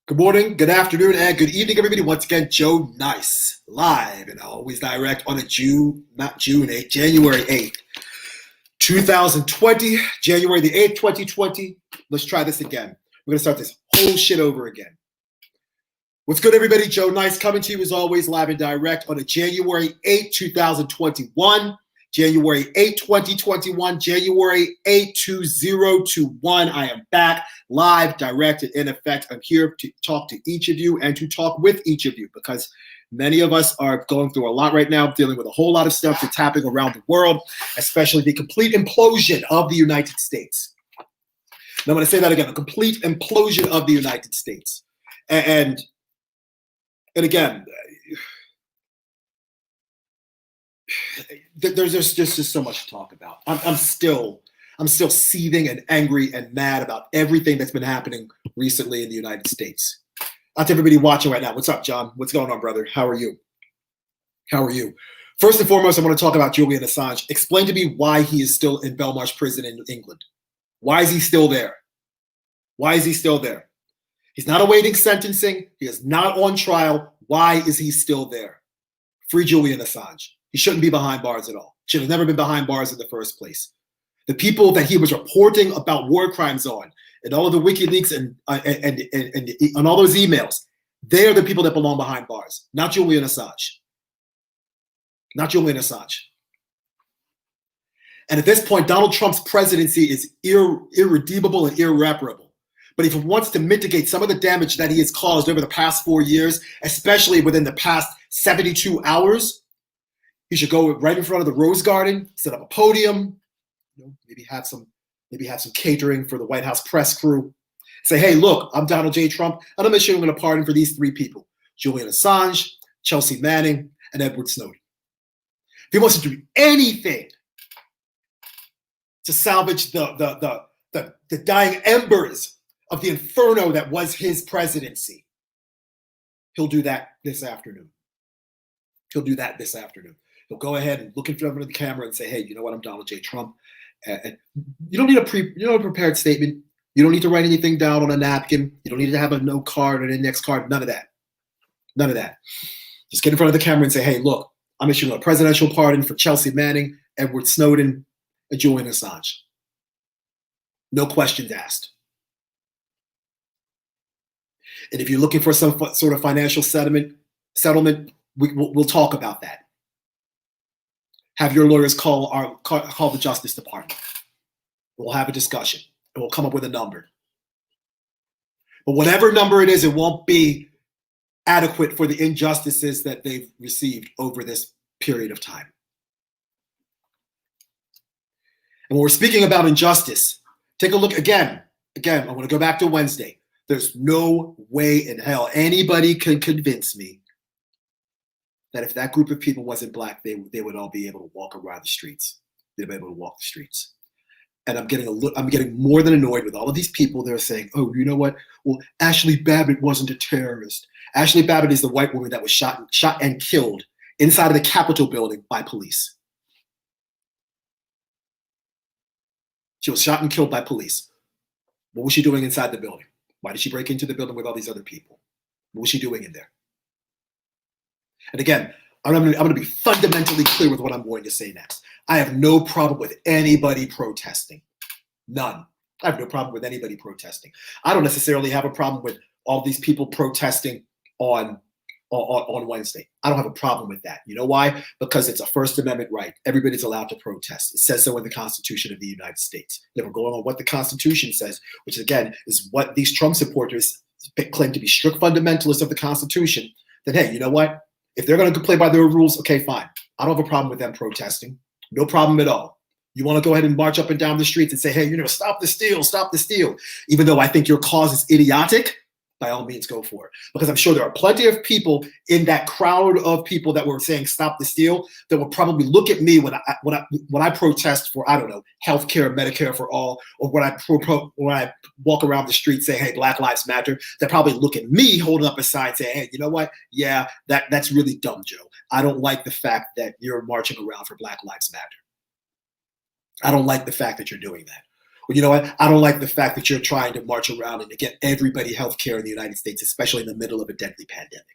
Good morning, good afternoon, and good evening, everybody. Once again, Joe Nice, live and always direct on a January 8th, 2020, January the 8th, 2020. Let's try this again. We're going to start this whole shit over again. What's good, everybody? Joe Nice coming to you as always, live and direct on a January 8th, 2021. January 8, 2021, January 8, 2021. I am back live, direct, and in effect. I'm here to talk to each of you and to talk with each of you because many of us are going through a lot right now, dealing with a whole lot of stuff that's happening around the world, especially the complete implosion of the United States. And I'm going to say that again, a complete implosion of the United States. And again, there's just so much to talk about. I'm still seething and angry and mad about everything that's been happening recently in the United States. Out to everybody watching right now. What's up, John? What's going on, brother? How are you? First and foremost, I want to talk about Julian Assange. Explain to me why he is still in Belmarsh prison in England. Why is he still there? He's not awaiting sentencing. He is not on trial. Why is he still there? Free Julian Assange. He shouldn't be behind bars at all. Should have never been behind bars in the first place. The people that he was reporting about war crimes on, and all of the WikiLeaks and all those emails, they are the people that belong behind bars, not Julian Assange. And at this point, Donald Trump's presidency is irredeemable and irreparable. But if he wants to mitigate some of the damage that he has caused over the past 4 years, especially within the past 72 hours, he should go right in front of the Rose Garden, set up a podium, maybe have some catering for the White House press crew. Say, hey, look, I'm Donald J. Trump, and I'm issuing a pardon for these three people: Julian Assange, Chelsea Manning, and Edward Snowden. If he wants to do anything to salvage the dying embers of the inferno that was his presidency, he'll do that this afternoon. He'll go ahead and look in front of the camera and say, hey, you know what? I'm Donald J. Trump. And you don't need a prepared statement. You don't need to write anything down on a napkin. You don't need to have a note card or an index card. None of that. Just get in front of the camera and say, hey, look, I'm issuing a presidential pardon for Chelsea Manning, Edward Snowden, and Julian Assange. No questions asked. And if you're looking for some sort of financial settlement, we'll talk about that. Have your lawyers call the Justice Department. We'll have a discussion and we'll come up with a number. But whatever number it is, it won't be adequate for the injustices that they've received over this period of time. And when we're speaking about injustice, take a look again. I want to go back to Wednesday. There's no way in hell anybody can convince me that if that group of people wasn't black, they would all be able to walk around the streets. They'd be able to walk the streets. And I'm getting more than annoyed with all of these people that are saying, oh, you know what? Well, Ashley Babbitt wasn't a terrorist. Ashley Babbitt is the white woman that was shot and killed inside of the Capitol building by police. She was shot and killed by police. What was she doing inside the building? Why did she break into the building with all these other people? What was she doing in there? And again, I'm going to be fundamentally clear with what I'm going to say next. I have no problem with anybody protesting. None. I have no problem with anybody protesting. I don't necessarily have a problem with all these people protesting on Wednesday. I don't have a problem with that. You know why? Because it's a First Amendment right. Everybody's allowed to protest. It says so in the Constitution of the United States. If we're going on what the Constitution says, which again is what these Trump supporters claim to be strict fundamentalists of the Constitution, then hey, you know what? If they're going to play by their rules, okay, fine. I don't have a problem with them protesting. No problem at all. You want to go ahead and march up and down the streets and say, hey, stop the steal. Even though I think your cause is idiotic, by all means, go for it. Because I'm sure there are plenty of people in that crowd of people that were saying stop the steal that will probably look at me when I protest for, I don't know, healthcare, Medicare for all, or when I walk around the street saying, hey, Black Lives Matter. They probably look at me holding up a sign saying, hey, you know what? Yeah, that's really dumb, Joe. I don't like the fact that you're marching around for Black Lives Matter. I don't like the fact that you're doing that. Or you know what? I don't like the fact that you're trying to march around and to get everybody health care in the United States, especially in the middle of a deadly pandemic.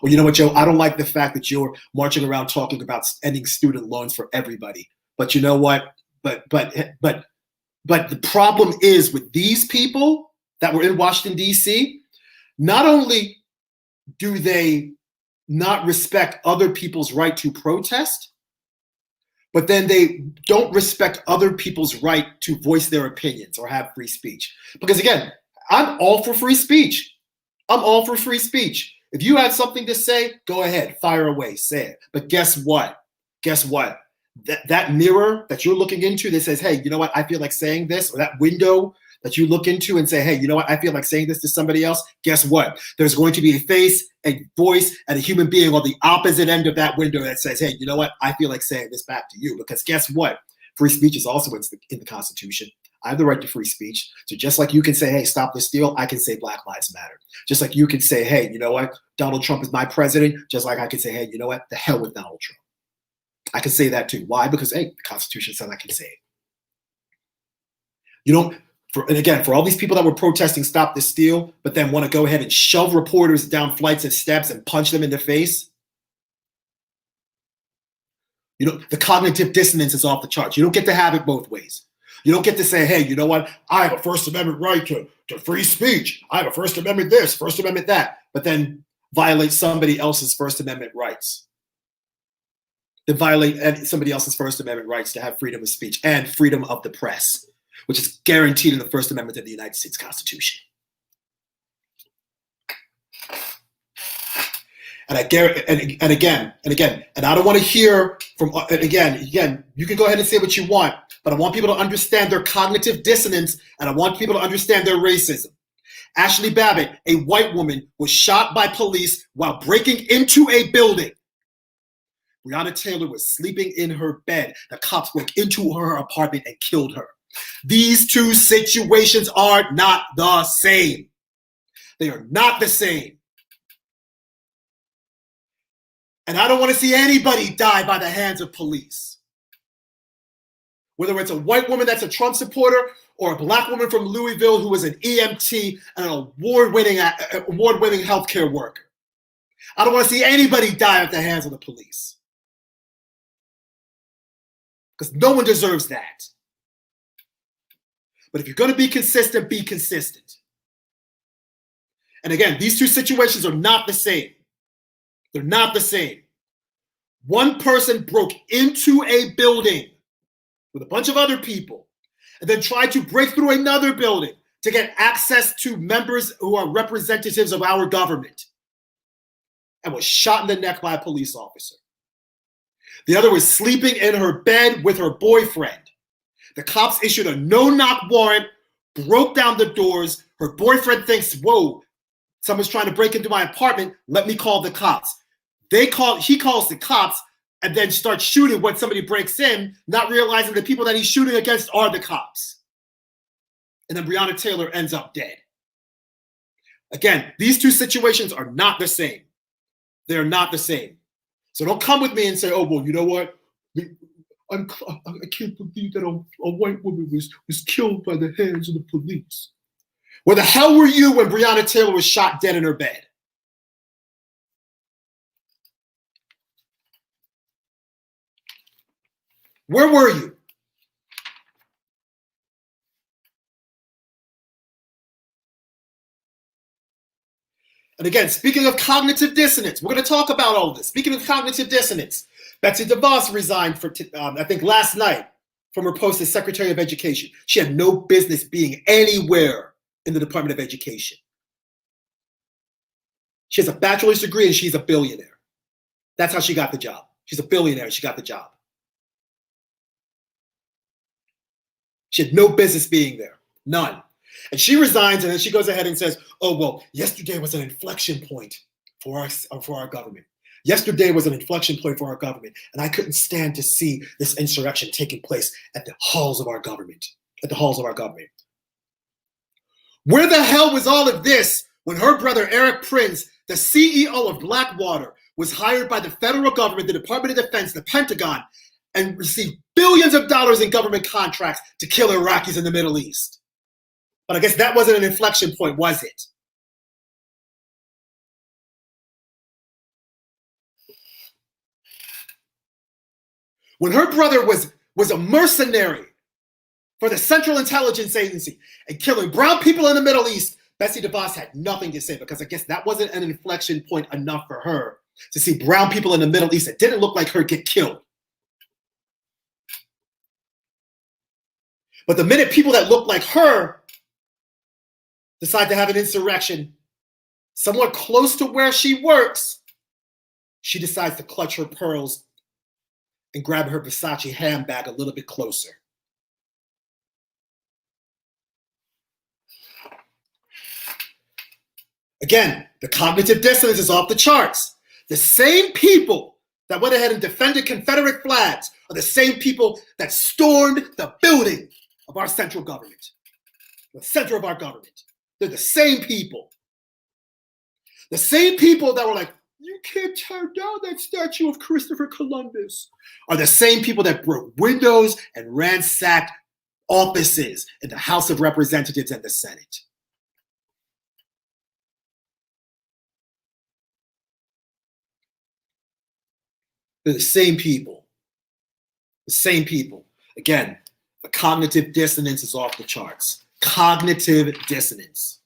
Or you know what, Joe? I don't like the fact that you're marching around talking about ending student loans for everybody. But you know what? But the problem is with these people that were in Washington, D.C., not only do they not respect other people's right to protest, but then they don't respect other people's right to voice their opinions or have free speech. Because again, I'm all for free speech. I'm all for free speech. If you have something to say, go ahead, fire away, say it. But guess what? Guess what? That mirror that you're looking into that says, hey, you know what? I feel like saying this, or that window that you look into and say, hey, you know what? I feel like saying this to somebody else. Guess what? There's going to be a face, a voice, and a human being on the opposite end of that window that says, hey, you know what? I feel like saying this back to you. Because guess what? Free speech is also in the Constitution. I have the right to free speech. So just like you can say, hey, stop the steal, I can say Black Lives Matter. Just like you can say, hey, you know what? Donald Trump is my president. Just like I can say, hey, you know what? The hell with Donald Trump. I can say that too. Why? Because, hey, the Constitution says I can say it. You don't, and again, for all these people that were protesting Stop the Steal, but then want to go ahead and shove reporters down flights of steps and punch them in the face, you know, the cognitive dissonance is off the charts. You don't get to have it both ways. You don't get to say, hey, you know what? I have a First Amendment right to free speech. I have a First Amendment this, First Amendment that, but then violate somebody else's First Amendment rights. Then violate somebody else's First Amendment rights to have freedom of speech and freedom of the press, which is guaranteed in the First Amendment of the United States Constitution. And I guarantee, and again, and I don't want to hear from, and again, you can go ahead and say what you want, but I want people to understand their cognitive dissonance, and I want people to understand their racism. Ashli Babbitt, a white woman, was shot by police while breaking into a building. Breonna Taylor was sleeping in her bed. The cops broke into her apartment and killed her. These two situations are not the same. They are not the same. And I don't want to see anybody die by the hands of police. Whether it's a white woman that's a Trump supporter or a black woman from Louisville who is an EMT and an award-winning healthcare worker. I don't want to see anybody die at the hands of the police. Because no one deserves that. But if you're going to be consistent, be consistent. And again, these two situations are not the same. They're not the same. One person broke into a building with a bunch of other people and then tried to break through another building to get access to members who are representatives of our government and was shot in the neck by a police officer. The other was sleeping in her bed with her boyfriend. The cops issued a no-knock warrant, broke down the doors. Her boyfriend thinks, whoa, someone's trying to break into my apartment. Let me call the cops. He calls the cops and then starts shooting when somebody breaks in, not realizing the people that he's shooting against are the cops. And then Breonna Taylor ends up dead. Again, these two situations are not the same. They're not the same. So don't come with me and say, oh, well, you know what? I can't believe that a white woman was killed by the hands of the police. Where the hell were you when Breonna Taylor was shot dead in her bed? Where were you? And again, speaking of cognitive dissonance, we're going to talk about all of this. Speaking of cognitive dissonance, Betsy DeVos resigned I think last night from her post as Secretary of Education. She had no business being anywhere in the Department of Education. She has a bachelor's degree and she's a billionaire. That's how she got the job. She's a billionaire and she got the job. She had no business being there. None. And she resigns and then she goes ahead and says, oh, well, yesterday was an inflection point for our government. Yesterday was an inflection point for our government. And I couldn't stand to see this insurrection taking place at the halls of our government. Where the hell was all of this when her brother, Eric Prince, the CEO of Blackwater, was hired by the federal government, the Department of Defense, the Pentagon, and received billions of dollars in government contracts to kill Iraqis in the Middle East. But I guess that wasn't an inflection point, was it? When her brother was a mercenary for the Central Intelligence Agency and killing brown people in the Middle East, Betsy DeVos had nothing to say, because I guess that wasn't an inflection point enough for her to see brown people in the Middle East that didn't look like her get killed. But the minute people that look like her decide to have an insurrection somewhat close to where she works, she decides to clutch her pearls and grab her Versace handbag a little bit closer. Again, the cognitive dissonance is off the charts. The same people that went ahead and defended Confederate flags are the same people that stormed the building of our central government, the center of our government. They're the same people. The same people that were like, you can't tear down that statue of Christopher Columbus, are the same people that broke windows and ransacked offices in the House of Representatives and the Senate. They're the same people. The same people. Again, the cognitive dissonance is off the charts. Cognitive dissonance.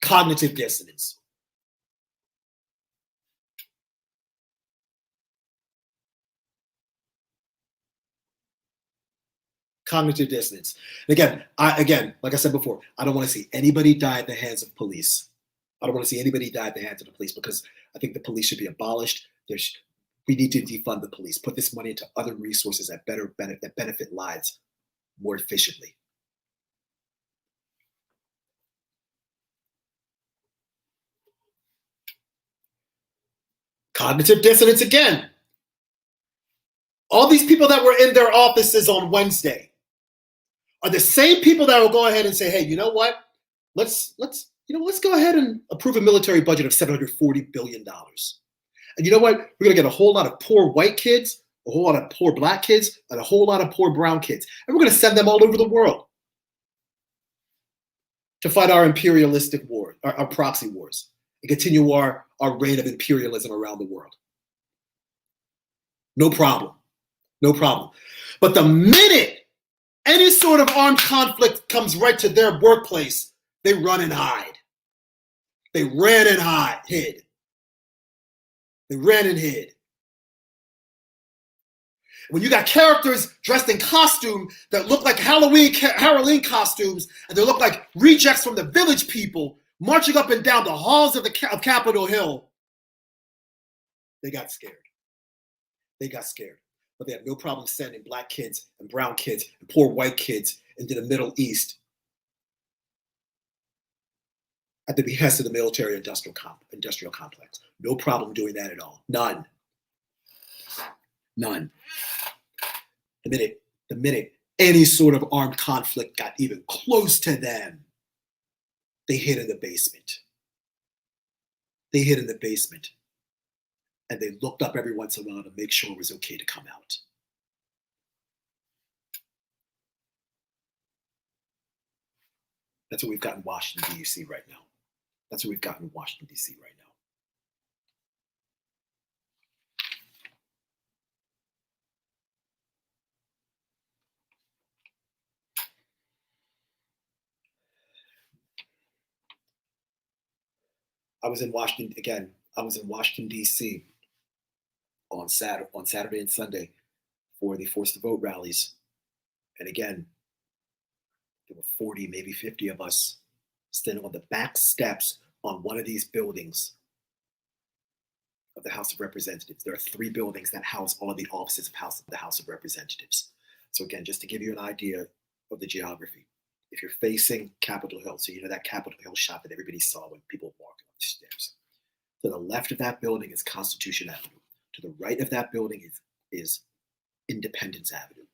Cognitive dissonance. Cognitive dissonance. And again, like I said before, I don't want to see anybody die at the hands of police. I don't want to see anybody die at the hands of the police, because I think the police should be abolished. We need to defund the police, put this money into other resources that benefit lives more efficiently. Cognitive dissonance again. All these people that were in their offices on Wednesday are the same people that will go ahead and say, hey, you know what? Let's go ahead and approve a military budget of $740 billion. And you know what? We're going to get a whole lot of poor white kids, a whole lot of poor black kids, and a whole lot of poor brown kids. And we're going to send them all over the world to fight our imperialistic war, our proxy wars, and continue our reign of imperialism around the world. No problem. No problem. But the minute any sort of armed conflict comes right to their workplace, they run and hide. They ran and hid. They ran and hid. When you got characters dressed in costume that look like Halloween costumes, and they look like rejects from the Village People marching up and down the halls of Capitol Hill, they got scared. They got scared. But they have no problem sending black kids and brown kids and poor white kids into the Middle East at the behest of the military industrial complex. No problem doing that at all. None. None. The minute any sort of armed conflict got even close to them, they hid in the basement. They hid in the basement. And they looked up every once in a while to make sure it was okay to come out. That's what we've got in Washington, D.C. right now. That's what we've got in Washington, D.C. right now. I was in Washington, D.C. on Saturday and Sunday for the Force the Vote rallies. And again, there were 40, maybe 50 of us standing on the back steps on one of these buildings of the House of Representatives. There are 3 buildings that house all of the offices of the House of Representatives. So again, just to give you an idea of the geography, if you're facing Capitol Hill, so you know that Capitol Hill shot that everybody saw when people were walking up the stairs. To the left of that building is Constitution Avenue. To the right of that building is Independence Avenue.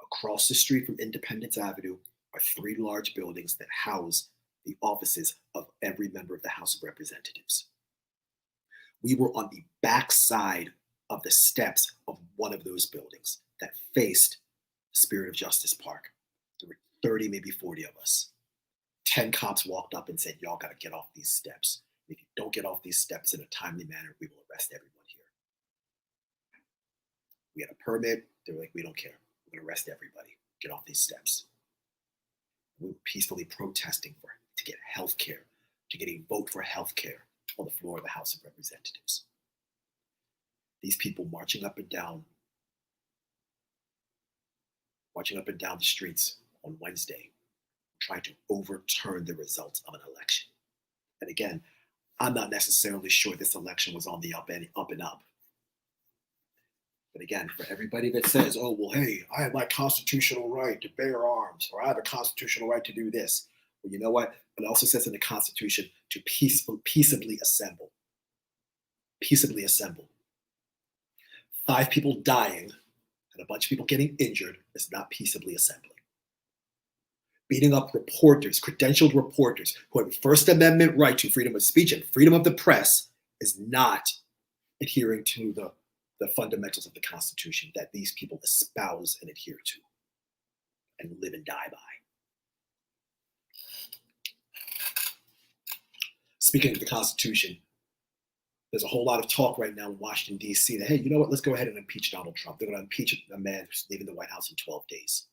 Across the street from Independence Avenue are 3 large buildings that house the offices of every member of the House of Representatives. We were on the back side of the steps of one of those buildings. that faced the Spirit of Justice Park. There were 30, maybe 40 of us. 10 cops walked up and said, y'all got to get off these steps. If you don't get off these steps in a timely manner, we will arrest everyone here. We had a permit. They were like, we don't care. We're going to arrest everybody. Get off these steps. We were peacefully protesting to get health care, to get a vote for health care on the floor of the House of Representatives. These people marching up and down the streets on Wednesday, trying to overturn the results of an election. And again, I'm not necessarily sure this election was on the up and up. But again, for everybody that says, oh, well, hey, I have my constitutional right to bear arms, or I have a constitutional right to do this. Well, you know what? It also says in the Constitution to peaceably assemble. Peaceably assemble. 5 people dying and a bunch of people getting injured is not peaceably assembling. Beating up reporters, credentialed reporters who have a First Amendment right to freedom of speech and freedom of the press is not adhering to the fundamentals of the Constitution that these people espouse and adhere to and live and die by. Speaking of the Constitution, there's a whole lot of talk right now in Washington, D.C. that, hey, you know what, let's go ahead and impeach Donald Trump. They're going to impeach a man who's leaving the White House in 12 days.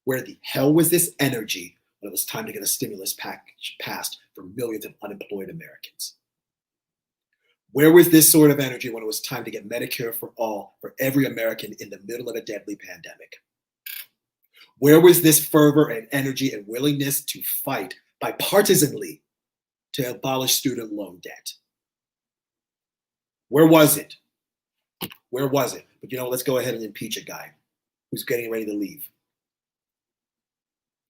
Where the hell was this energy when it was time to get a stimulus package passed for millions of unemployed Americans? Where was this sort of energy when it was time to get Medicare for all for every American in the middle of a deadly pandemic? Where was this fervor and energy and willingness to fight bipartisanly to abolish student loan debt? Where was it? Where was it? But you know, let's go ahead and impeach a guy who's getting ready to leave.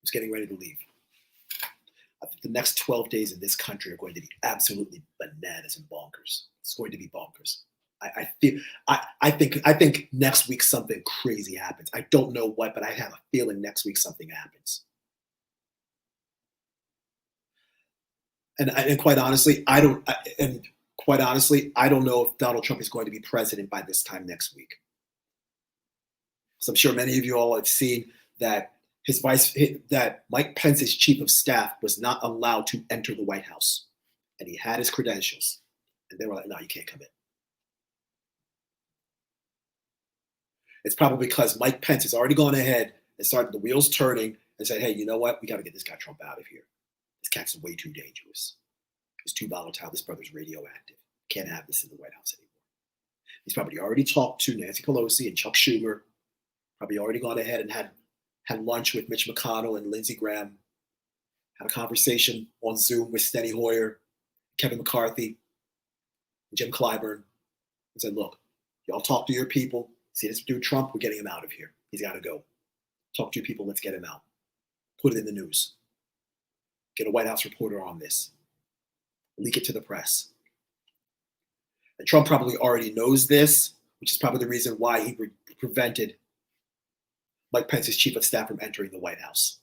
Who's getting ready to leave. I think the next 12 days in this country are going to be absolutely bananas and bonkers. It's going to be bonkers. I think next week something crazy happens. I don't know what, but I have a feeling next week something happens. And quite honestly, I don't know if Donald Trump is going to be president by this time next week. So I'm sure many of you all have seen that that Mike Pence's chief of staff was not allowed to enter the White House, and he had his credentials, and they were like, "No, you can't come in." It's probably because Mike Pence has already gone ahead and started the wheels turning and said, "Hey, you know what? We got to get this guy Trump out of here. This cat's way too dangerous. He's too volatile. This brother's radioactive. Can't have this in the White House anymore." He's probably already talked to Nancy Pelosi and Chuck Schumer. Probably already gone ahead and had lunch with Mitch McConnell and Lindsey Graham. Had a conversation on Zoom with Steny Hoyer, Kevin McCarthy, and Jim Clyburn, and said, "Look, y'all talk to your people. See this dude Trump? We're getting him out of here. He's got to go. Talk to your people. Let's get him out. Put it in the news. Get a White House reporter on this. Leak it to the press." And Trump probably already knows this, which is probably the reason why he prevented Mike Pence's chief of staff from entering the White House.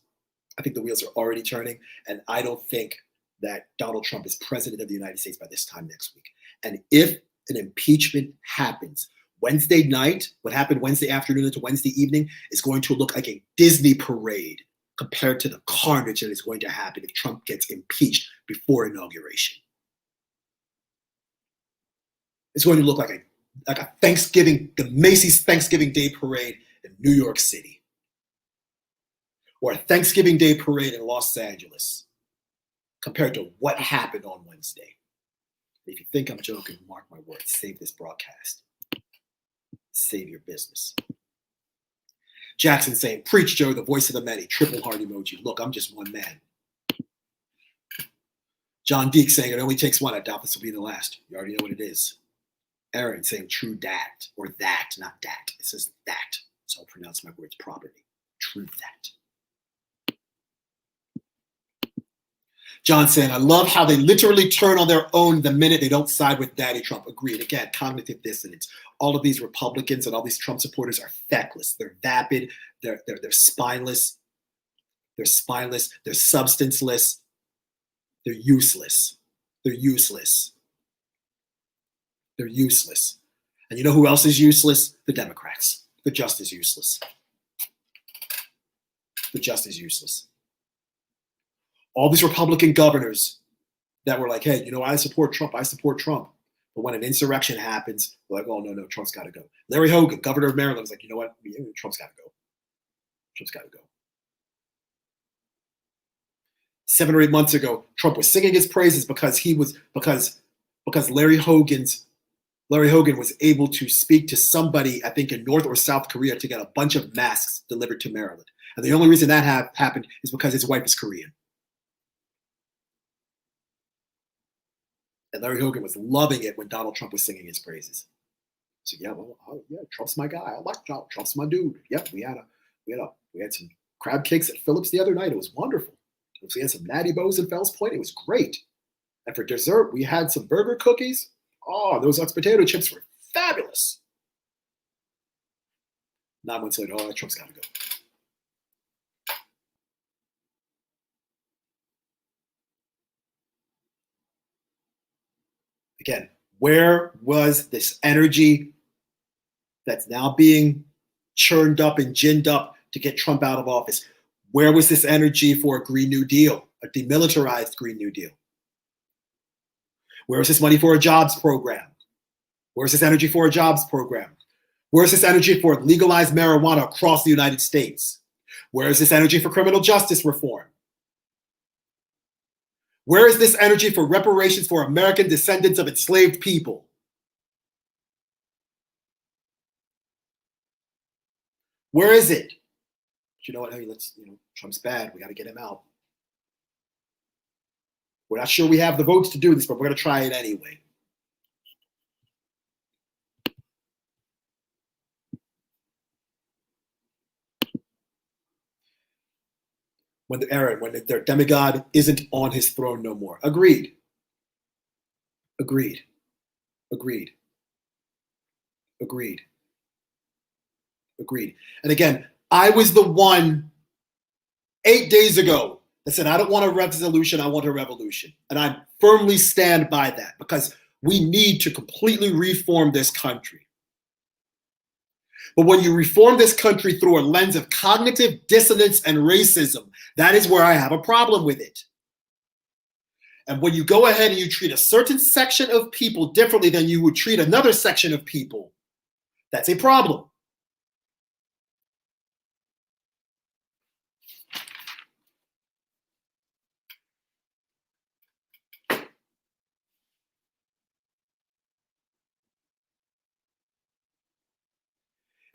I think the wheels are already turning, and I don't think that Donald Trump is president of the United States by this time next week. And if an impeachment happens Wednesday night, what happened Wednesday afternoon into Wednesday evening is going to look like a Disney parade compared to the carnage that is going to happen if Trump gets impeached before inauguration. It's going to look like a Thanksgiving, the Macy's Thanksgiving Day Parade in New York City, or a Thanksgiving Day Parade in Los Angeles, compared to what happened on Wednesday. If you think I'm joking, mark my words, save this broadcast. Save your business. Jackson saying, "Preach, Joe, the voice of the many." Triple heart emoji. Look, I'm just one man. John Deek saying, "It only takes one. I doubt this will be the last." You already know what it is. Aaron saying, "True dat," or that, not dat. It says that. So I'll pronounce my words properly. True that. John saying, "I love how they literally turn on their own the minute they don't side with Daddy Trump." Agreed. Again, cognitive dissonance. All of these Republicans and all these Trump supporters are feckless. They're vapid. They're spineless. They're spineless. They're substanceless. They're useless. They're useless. They're useless. And you know who else is useless? The Democrats. The just is useless. The just is useless. All these Republican governors that were like, hey, you know, I support Trump. But when an insurrection happens, they're like, oh, no, Trump's got to go. Larry Hogan, governor of Maryland, was like, you know what? Trump's got to go. Trump's got to go. 7 or 8 months ago, Trump was singing his praises because Larry Hogan was able to speak to somebody, I think in North or South Korea, to get a bunch of masks delivered to Maryland. And the only reason that happened is because his wife is Korean. And Larry Hogan was loving it when Donald Trump was singing his praises. So yeah, Trump's my guy. I like Trump. Trump's my dude. Yep, we had some crab cakes at Phillips the other night. It was wonderful. We had some Natty Bows in Fells Point. It was great. And for dessert, we had some burger cookies. Oh, those Utz potato chips were fabulous. 9 months later, oh, Trump's got to go. Again, where was this energy that's now being churned up and ginned up to get Trump out of office? Where was this energy for a Green New Deal, a demilitarized Green New Deal? Where is this money for a jobs program? Where's this energy for a jobs program? Where's this energy for legalized marijuana across the United States? Where is this energy for criminal justice reform? Where is this energy for reparations for American descendants of enslaved people? Where is it? But you know what? Hey, Trump's bad. We got to get him out. We're not sure we have the votes to do this, but we're going to try it anyway. When their demigod isn't on his throne no more. Agreed. And again, I was the one 8 days ago that said, I don't want a resolution, I want a revolution. And I firmly stand by that because we need to completely reform this country. But when you reform this country through a lens of cognitive dissonance and racism, that is where I have a problem with it. And when you go ahead and you treat a certain section of people differently than you would treat another section of people, that's a problem.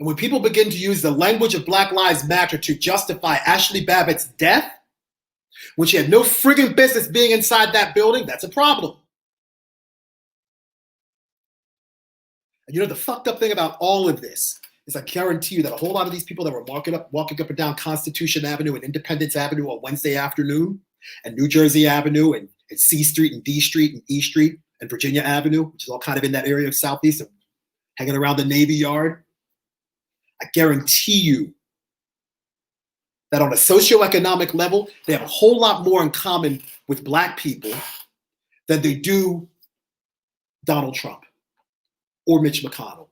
And when people begin to use the language of Black Lives Matter to justify Ashley Babbitt's death, when she had no friggin' business being inside that building, that's a problem. And you know, the fucked up thing about all of this is I guarantee you that a whole lot of these people that were walking up and down Constitution Avenue and Independence Avenue on Wednesday afternoon, and New Jersey Avenue and C Street and D Street and E Street and Virginia Avenue, which is all kind of in that area of Southeast, and hanging around the Navy Yard, I guarantee you that on a socioeconomic level, they have a whole lot more in common with Black people than they do Donald Trump or Mitch McConnell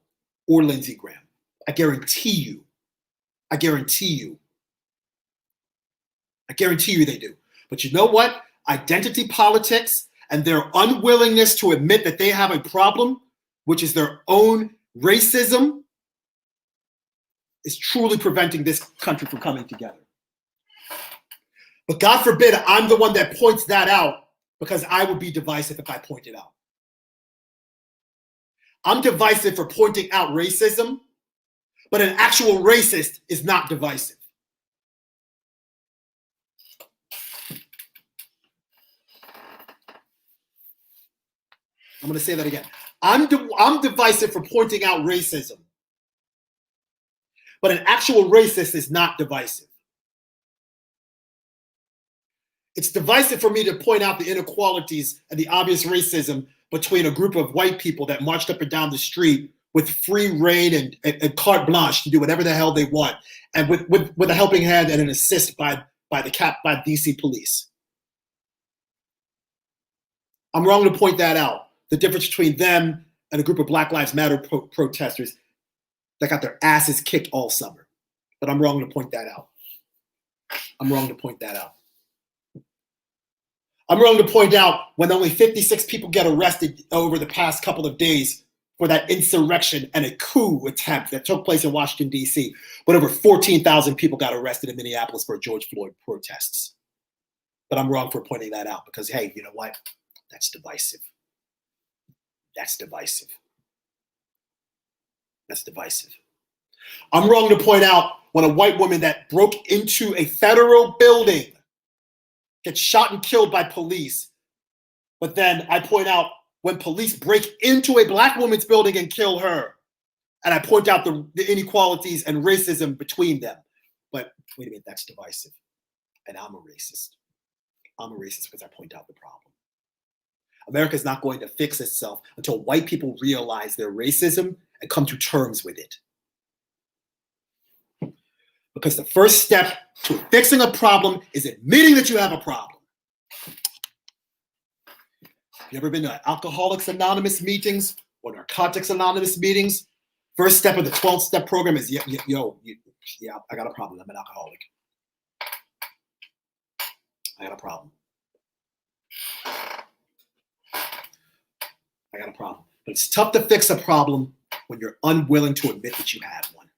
or Lindsey Graham. I guarantee you they do. But you know what? Identity politics and their unwillingness to admit that they have a problem, which is their own racism, is truly preventing this country from coming together. But God forbid I'm the one that points that out, because I would be divisive if I point it out. I'm divisive for pointing out racism, but an actual racist is not divisive. I'm going to say that again. I'm divisive for pointing out racism, but an actual racist is not divisive. It's divisive for me to point out the inequalities and the obvious racism between a group of white people that marched up and down the street with free reign and carte blanche to do whatever the hell they want, and with a helping hand and an assist by DC police. I'm wrong to point that out. The difference between them and a group of Black Lives Matter protesters that got their asses kicked all summer. But I'm wrong to point that out. I'm wrong to point that out. I'm wrong to point out when only 56 people get arrested over the past couple of days for that insurrection and a coup attempt that took place in Washington, D.C., but over 14,000 people got arrested in Minneapolis for George Floyd protests. But I'm wrong for pointing that out because, hey, you know what? That's divisive. That's divisive. That's divisive. I'm wrong to point out when a white woman that broke into a federal building gets shot and killed by police. But then I point out when police break into a black woman's building and kill her. And I point out the inequalities and racism between them. But wait a minute, that's divisive. And I'm a racist. I'm a racist because I point out the problem. America is not going to fix itself until white people realize their racism and come to terms with it. Because the first step to fixing a problem is admitting that you have a problem. Have you ever been to Alcoholics Anonymous meetings or Narcotics Anonymous meetings? First step of the 12-step program is, yeah, I got a problem. I'm an alcoholic. I got a problem. I got a problem. But it's tough to fix a problem when you're unwilling to admit that you have one.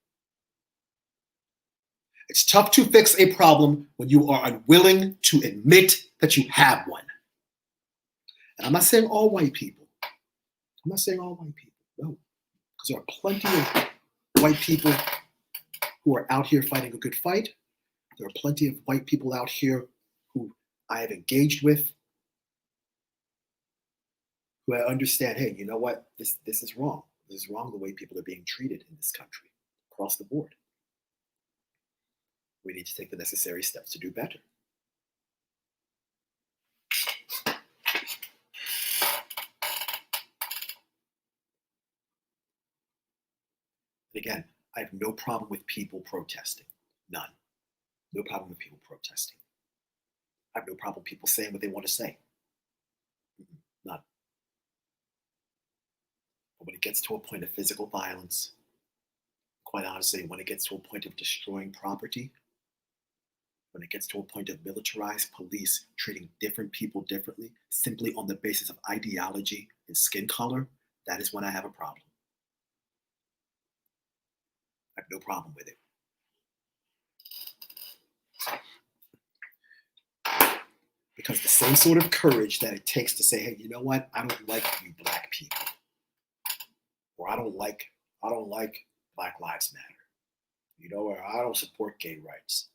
It's tough to fix a problem when you are unwilling to admit that you have one. And I'm not saying all white people. I'm not saying all white people. No. Because there are plenty of white people who are out here fighting a good fight. There are plenty of white people out here who I have engaged with, who I understand, hey, you know what? This is wrong. This is wrong the way people are being treated in this country across the board. We need to take the necessary steps to do better. And again, I have no problem with people protesting. None. No problem with people protesting. I have no problem with people saying what they want to say. None. But when it gets to a point of physical violence, quite honestly, when it gets to a point of destroying property, when it gets to a point of militarized police treating different people differently simply on the basis of ideology and skin color, that is when I have a problem. I have no problem with it. Because the same sort of courage that it takes to say, hey, you know what? I don't like you black people. Or I don't like Black Lives Matter. You know, or I don't support gay rights.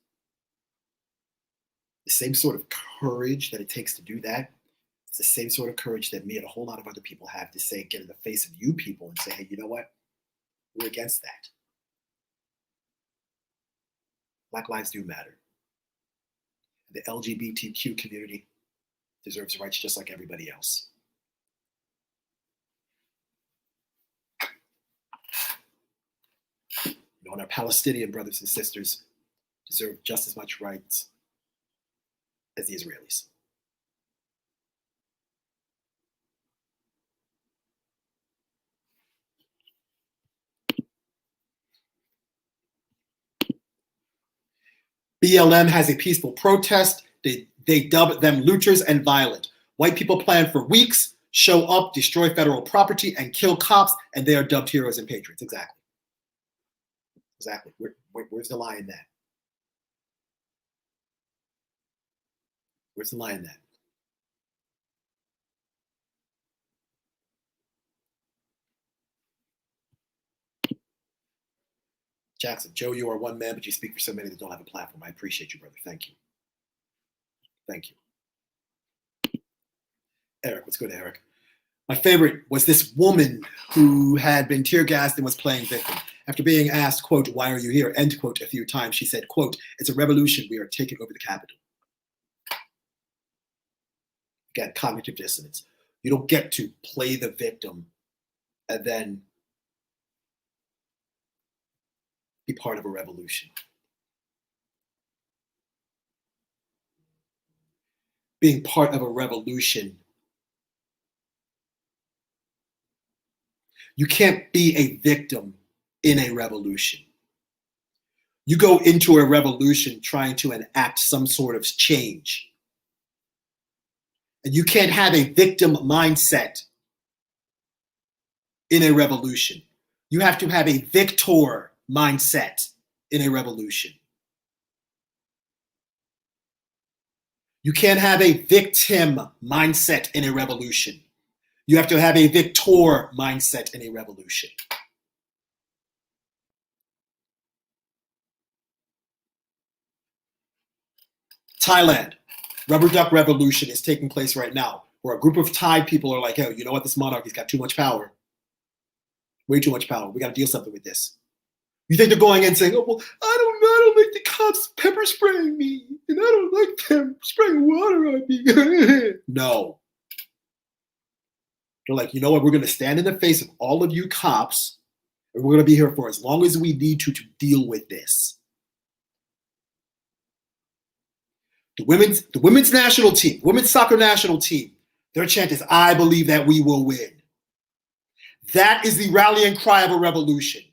The same sort of courage that it takes to do that, it's the same sort of courage that me and a whole lot of other people have to say, get in the face of you people and say, hey, you know what? We're against that. Black lives do matter. The LGBTQ community deserves rights just like everybody else. You know, and our Palestinian brothers and sisters deserve just as much rights as the Israelis. BLM has a peaceful protest. They dub them looters and violent. White people plan for weeks, show up, destroy federal property, and kill cops, and they are dubbed heroes and patriots. Exactly. Exactly. Where's the lie in that? Where's the lie in that? Jackson, Joe, you are one man, but you speak for so many that don't have a platform. I appreciate you, brother. Thank you. Thank you. Eric, let's go to Eric. My favorite was this woman who had been tear gassed and was playing victim. After being asked, quote, why are you here, end quote, a few times, she said, quote, it's a revolution. We are taking over the Capitol. Again, cognitive dissonance. You don't get to play the victim and then be part of a revolution. Being part of a revolution, you can't be a victim in a revolution. You go into a revolution trying to enact some sort of change. And you can't have a victim mindset in a revolution. You have to have a victor mindset in a revolution. You can't have a victim mindset in a revolution. You have to have a victor mindset in a revolution. Thailand, rubber duck revolution is taking place right now, where a group of Thai people are like, hey, you know what? This monarchy's got too much power. Way too much power. We got to do something with this. You think they're going in saying, oh, well, I don't like the cops pepper spraying me, and I don't like them spraying water on me. No. They're like, you know what? We're going to stand in the face of all of you cops, and we're going to be here for as long as we need to deal with this. The women's national team, women's soccer national team, their chant is, I believe that we will win. That is the rallying cry of a revolution.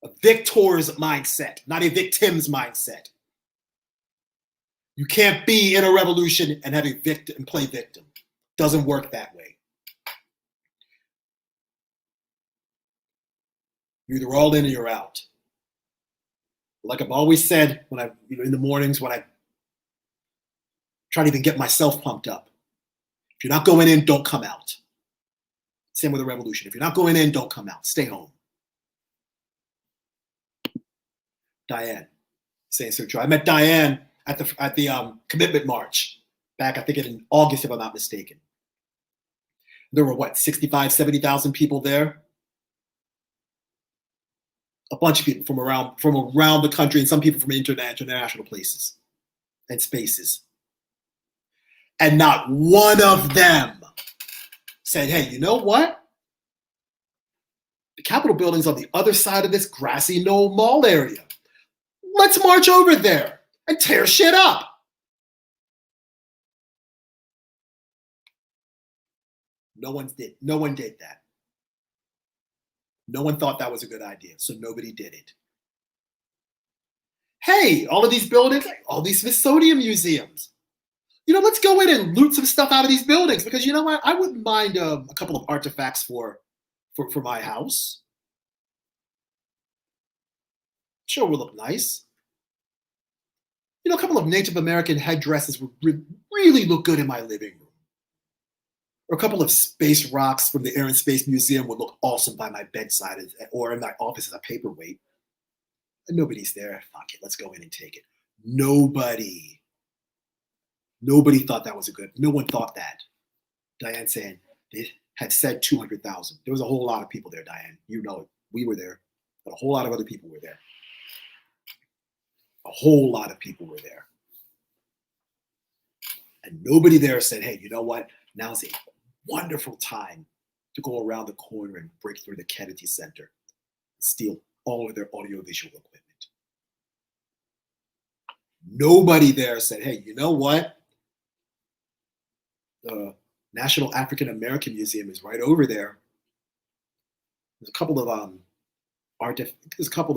A victor's mindset, not a victim's mindset. You can't be in a revolution and have a victim and play victim. Doesn't work that way. You're either all in or you're out. Like I've always said when in the mornings when I try to even get myself pumped up. If you're not going in, don't come out. Same with a revolution. If you're not going in, don't come out. Stay home. Diane, saying so true. I met Diane at the commitment march back, I think in August, if I'm not mistaken. There were what, 65, 70,000 people there? A bunch of people from around the country, and some people from international places and spaces. And not one of them said, hey, you know what? The Capitol building's on the other side of this grassy knoll mall area. Let's march over there and tear shit up. No one did that. No one thought that was a good idea, so nobody did it. Hey, all of these buildings, all these Smithsonian museums. Let's go in and loot some stuff out of these buildings, because you know what? I wouldn't mind a couple of artifacts for my house. Sure, will look nice. A couple of Native American headdresses would really look good in my living room. Or a couple of space rocks from the Air and Space Museum would look awesome by my bedside or in my office as a paperweight. And nobody's there. Fuck it, let's go in and take it. Nobody thought that was no one thought that. Diane saying they had said 200,000. There was a whole lot of people there, Diane. You know it. We were there, but a whole lot of other people were there. A whole lot of people were there. And nobody there said, hey, you know what? Now's a wonderful time to go around the corner and break through the Kennedy Center and steal all of their audiovisual equipment. Nobody there said, hey, you know what? The National African American Museum is right over there. There's a couple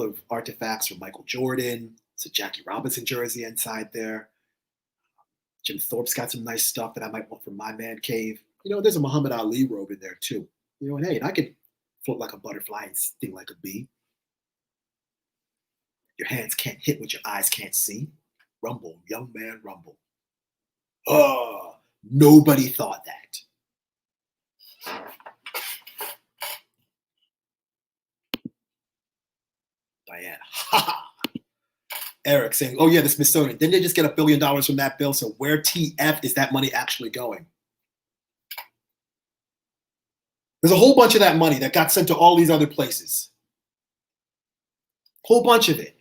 of artifacts from Michael Jordan. It's a Jackie Robinson jersey inside there. Jim Thorpe's got some nice stuff that I might want from my man cave. There's a Muhammad Ali robe in there too. And hey, I could float like a butterfly and sting like a bee. Your hands can't hit what your eyes can't see. Rumble, young man, rumble. Oh, nobody thought that. Diane, ha. Eric saying, oh yeah, the Smithsonian. Didn't they just get $1 billion from that bill? So where TF is that money actually going? There's a whole bunch of that money that got sent to all these other places. Whole bunch of it.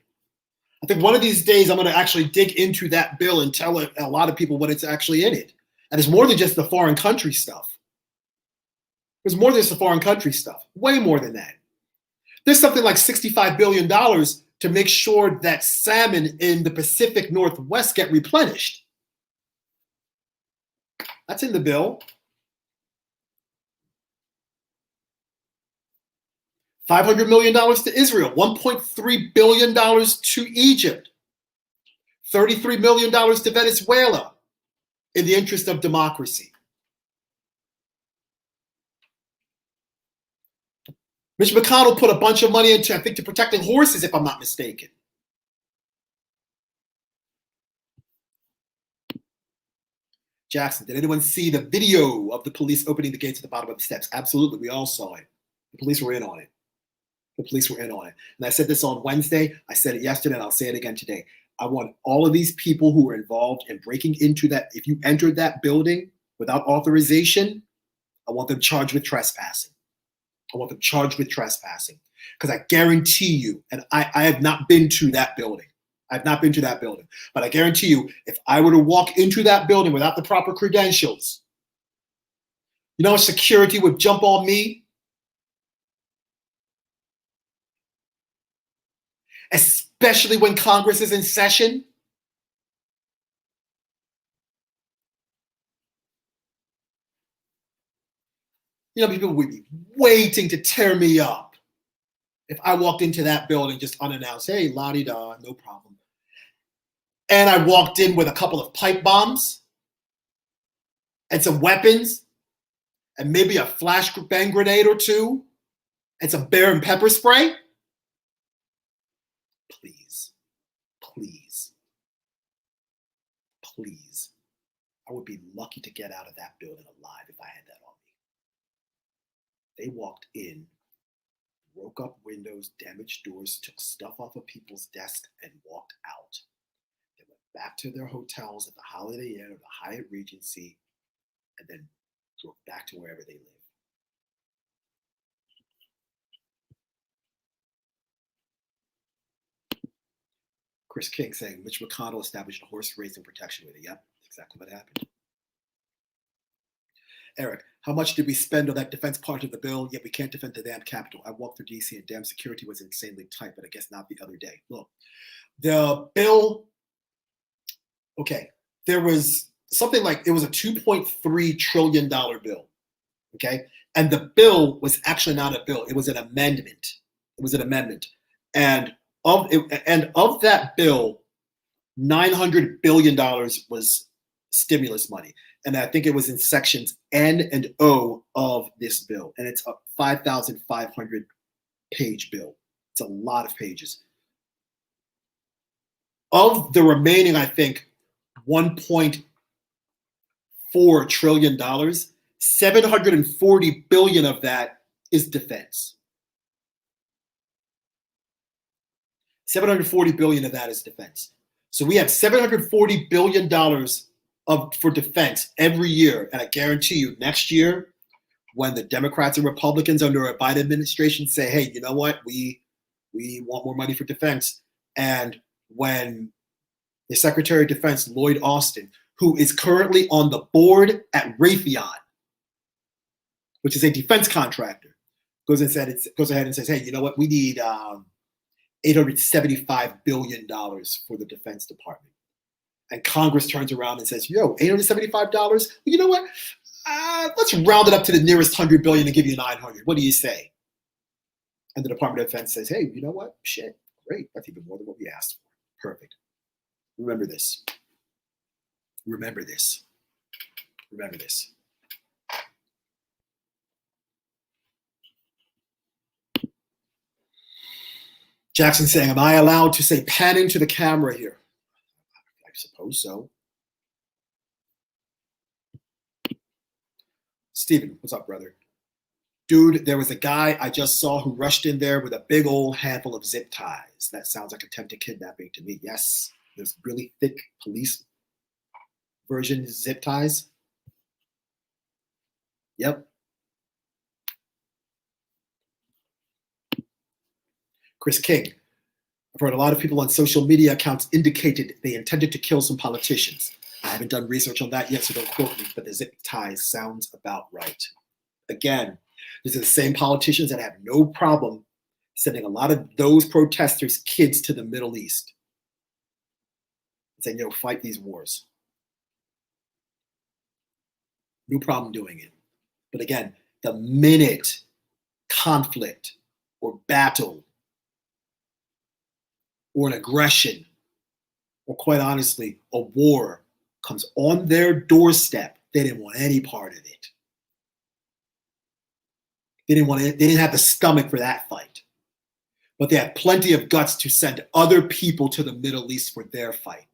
I think one of these days I'm going to actually dig into that bill and tell a lot of people what it's actually in it. And it's more than just the foreign country stuff. There's more than just the foreign country stuff. Way more than that. There's something like $65 billion to make sure that salmon in the Pacific Northwest get replenished. That's in the bill. $500 million to Israel, $1.3 billion to Egypt, $33 million to Venezuela in the interest of democracy. Mitch McConnell put a bunch of money into, I think, to protecting horses, if I'm not mistaken. Jackson, did anyone see the video of the police opening the gates at the bottom of the steps? Absolutely, we all saw it. The police were in on it. The police were in on it. And I said this on Wednesday, I said it yesterday, and I'll say it again today. I want all of these people who were involved in breaking into that, if you entered that building without authorization, I want them charged with trespassing. I want them charged with trespassing. Because I guarantee you, and I have not been to that building. I've not been to that building. But I guarantee you, if I were to walk into that building without the proper credentials, you know, security would jump on me. Especially when Congress is in session. You know, people would be waiting to tear me up if I walked into that building just unannounced. Hey, la-di-da, no problem. And I walked in with a couple of pipe bombs and some weapons and maybe a flashbang grenade or two and some bear and pepper spray. Please, please, please. I would be lucky to get out of that building alive if I had that on me. They walked in, broke up windows, damaged doors, took stuff off of people's desks, and walked out. They went back to their hotels at the Holiday Inn or the Hyatt Regency, and then drove back to wherever they live. Chris King saying Mitch McConnell established a horse racing protection with it. Yep, exactly what happened. Eric, how much did we spend on that defense part of the bill? Yet we can't defend the damn Capitol. I walked through DC and damn security was insanely tight, but I guess not the other day. Look, the bill, okay, there was something like, it was a $2.3 trillion bill, okay? And the bill was actually not a bill. It was an amendment. It was an amendment. And of that bill, $900 billion was stimulus money. And I think it was in sections N and O of this bill. And it's a 5,500 page bill. It's a lot of pages. Of the remaining, I think, $1.4 trillion, $740 billion of that is defense. 740 billion of that is defense. So we have $740 billion for defense every year. And I guarantee you next year, when the Democrats and Republicans under a Biden administration say, hey, you know what, we want more money for defense. And when the Secretary of Defense, Lloyd Austin, who is currently on the board at Raytheon, which is a defense contractor, goes ahead and says, hey, you know what, we need $875 billion for the Defense Department. And Congress turns around and says, yo, $875? Well, you know what? Let's round it up to the nearest $100 billion and give you $900. What do you say? And the Department of Defense says, hey, you know what? Shit, great. That's even more than what we asked for. Perfect. Remember this. Remember this. Remember this. Jackson saying, am I allowed to say panning to the camera here? I suppose so. Steven, what's up, brother? Dude, there was a guy I just saw who rushed in there with a big old handful of zip ties. That sounds like attempted kidnapping to me. Yes, there's really thick police version zip ties. Yep. Chris King. I've heard a lot of people on social media accounts indicated they intended to kill some politicians. I haven't done research on that yet, so don't quote me, but the zip ties sounds about right. Again, these are the same politicians that have no problem sending a lot of those protesters' kids to the Middle East. Saying, yo, fight these wars. No problem doing it. But again, the minute conflict or battle or an aggression or, quite honestly, a war comes on their doorstep, they didn't want any part of it. They didn't have the stomach for that fight. But they had plenty of guts to send other people to the Middle East for their fight.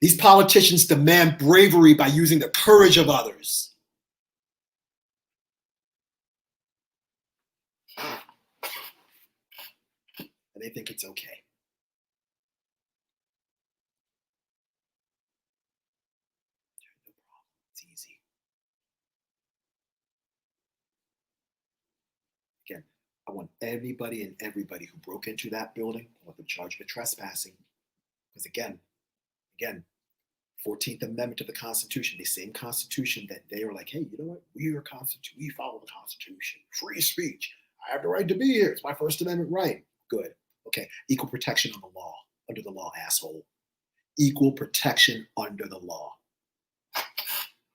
These politicians demand bravery by using the courage of others. And they think it's okay. It's easy. Again, I want anybody and everybody who broke into that building, I want them charged with trespassing. Because again, 14th Amendment to the Constitution, the same Constitution that they were like, hey, you know what? We follow the Constitution. Free speech. I have the right to be here. It's my First Amendment right. Good. Okay. Equal protection on the law, under the law, asshole. Equal protection under the law.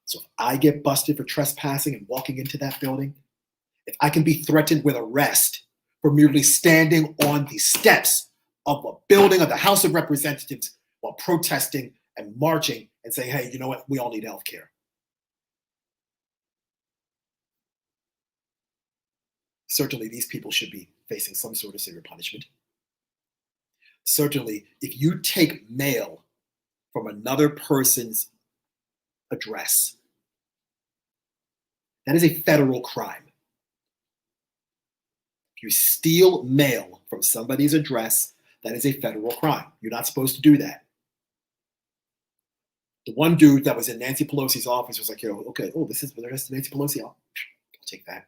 So if I get busted for trespassing and walking into that building, if I can be threatened with arrest for merely standing on the steps of a building of the House of Representatives while protesting and marching and saying, hey, you know what? We all need health care. Certainly, these people should be facing some sort of severe punishment. Certainly, if you take mail from another person's address, that is a federal crime. If you steal mail from somebody's address, that is a federal crime. You're not supposed to do that. The one dude that was in Nancy Pelosi's office was like, yo, okay, oh, this is the rest of Nancy Pelosi. I'll take that.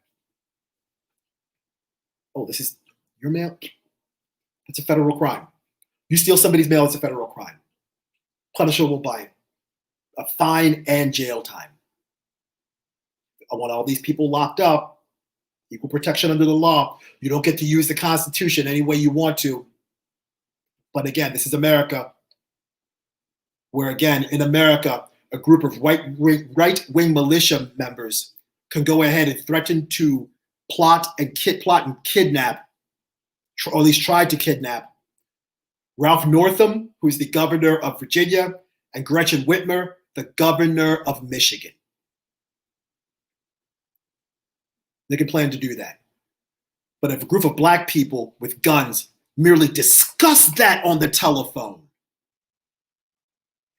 Oh, this is your mail? It's a federal crime. You steal somebody's mail, it's a federal crime. Punishable by a fine and jail time. I want all these people locked up. Equal protection under the law. You don't get to use the Constitution any way you want to. But again, this is America, where again, in America, a group of right-wing militia members can go ahead and threaten to plot and kidnap, or at least try to kidnap, Ralph Northam, who's the governor of Virginia, and Gretchen Whitmer, the governor of Michigan. They can plan to do that. But if a group of black people with guns merely discuss that on the telephone,